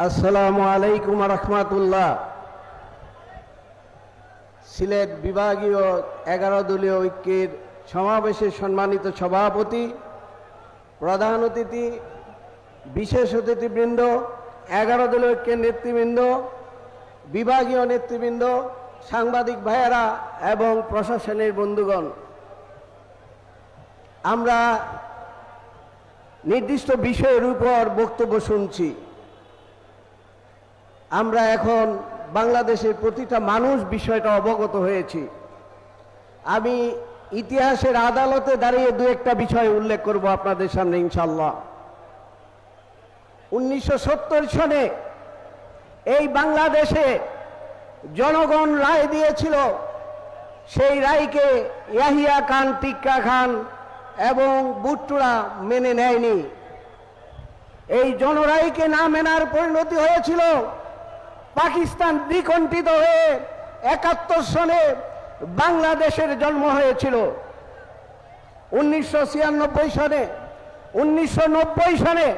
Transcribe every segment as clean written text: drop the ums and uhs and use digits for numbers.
আসসালামু আলাইকুম রহমতুল্লাহ। সিলেট বিভাগীয় 11 দলীয় ঐক্যের সমাবেশের সম্মানিত সভাপতি, প্রধান অতিথি, বিশেষ অতিথিবৃন্দ, 11 দলীয় ঐক্যের নেতৃবৃন্দ, বিভাগীয় নেতৃবৃন্দ, সাংবাদিক ভাইয়েরা এবং প্রশাসনের বন্ধুগণ, আমরা নির্দিষ্ট বিষয়ের উপর বক্তব্য শুনছি। আমরা এখন বাংলাদেশের প্রতিটা মানুষ বিষয়টা অবগত হয়েছি। আমি ইতিহাসের আদালতে দাঁড়িয়ে দু একটা বিষয় উল্লেখ করব আপনাদের সামনে ইনশাআল্লাহ। 1970 সনে এই বাংলাদেশে জনগণ রায় দিয়েছিল, সেই রায়কে ইয়াহিয়া খান, টিক্কা খান এবং ভুট্টোরা মেনে নেয়নি। এই জনরায়কে না মেনার পরিণতি হয়েছিল পাকিস্তান দ্বিখণ্ডিত হয়ে 71 সনে বাংলাদেশের জন্ম হয়েছিল। 1996 সনে 1990 সনে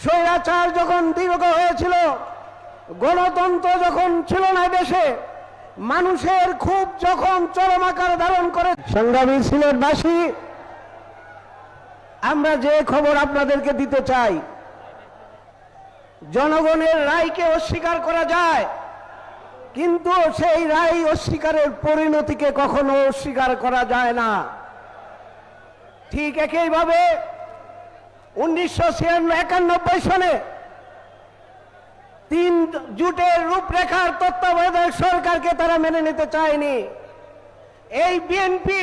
স্বৈরাচার যখন দীর্ঘ হয়েছিল, গণতন্ত্র যখন ছিল না দেশে, মানুষের ক্ষোভ যখন চরম আকার ধারণ করে, সংগ্রামী সিলেটবাসী, আমরা যে খবর আপনাদেরকে দিতে চাই, জনগণের রায়কে অস্বীকার করা যায়, কিন্তু সেই রায় অস্বীকারের পরিণতিকে কখনো অস্বীকার করা যায় না। ঠিক একইভাবে 1991 সনে 3 জোটের রূপরেখার তত্ত্বাবধায়ক সরকারকে তারা মেনে নিতে চায়নি। এই বিএনপি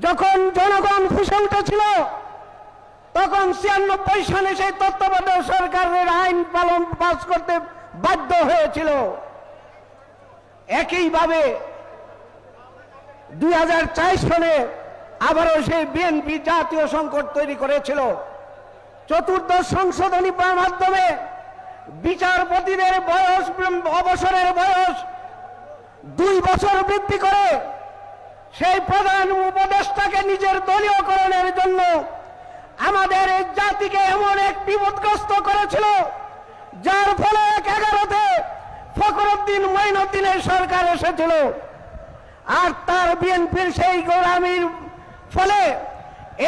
যখন জনগণ ফুঁসে উঠেছিল, তখন 96 সনে সেই তত্ত্বাবধায়ক সরকারের আইন পাস করতে বাধ্য হয়েছিল। একইভাবে 2004 সনে আবারও সেই বিএনপি জাতীয় সংকট তৈরি করেছিল। 14th সংশোধনী মাধ্যমে বিচারপতিদের বয়স, অবসরের বয়স 2 বছর বৃদ্ধি করে সেই প্রধান উপদেষ্টাকে নিজের দলীয়করণের জন্য আমাদের এই জাতিকে এমন এক বিপদগ্রস্ত করেছিল, যার ফলে 11তে ফখরুদ্দিন মঈনুদ্দিনের সরকার এসেছিল। আর তার বিএনপির সেই গোলামির ফলে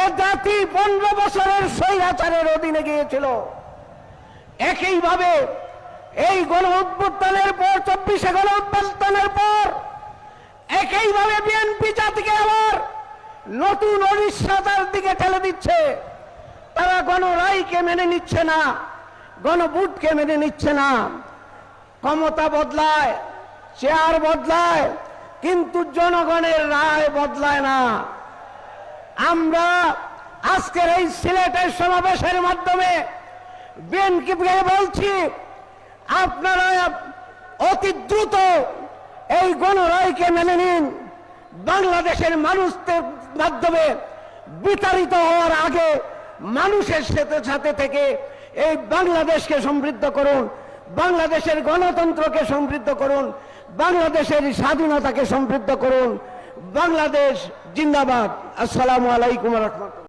এ জাতি 15 বছরের স্বৈরাচারের অধীনে গিয়েছিল। একইভাবে এই গণ অভ্যুত্থানের পর, 24শে গণ অভ্যুত্থানের পর একইভাবে বিএনপি জাতিকে আবার নতুন অনিশ্চয়তার দিকে ঠেলে দিচ্ছে। তারা গণরায়কে মেনে নিচ্ছে না, গণভোটকে মেনে নিচ্ছে না। ক্ষমতা বদলায়, চেয়ার বদলায়, কিন্তু জনগণের রায় বদলায় না। আমরা আজকের এই সিলেটের সমাবেশের মাধ্যমে বিএনপিকে বলছি, আপনারা অতি দ্রুত এই গণরায়কে মেনে নিন। বাংলাদেশের মানুষদের মাধ্যমে বিতাড়িত হওয়ার আগে মানুষের সাথে থেকে এই বাংলাদেশকে সমৃদ্ধ করুন, বাংলাদেশের গণতন্ত্রকে সমৃদ্ধ করুন, বাংলাদেশের স্বাধীনতাকে সমৃদ্ধ করুন। বাংলাদেশ জিন্দাবাদ। আসসালামু আলাইকুম ওয়া রাহমাতুল্লাহ।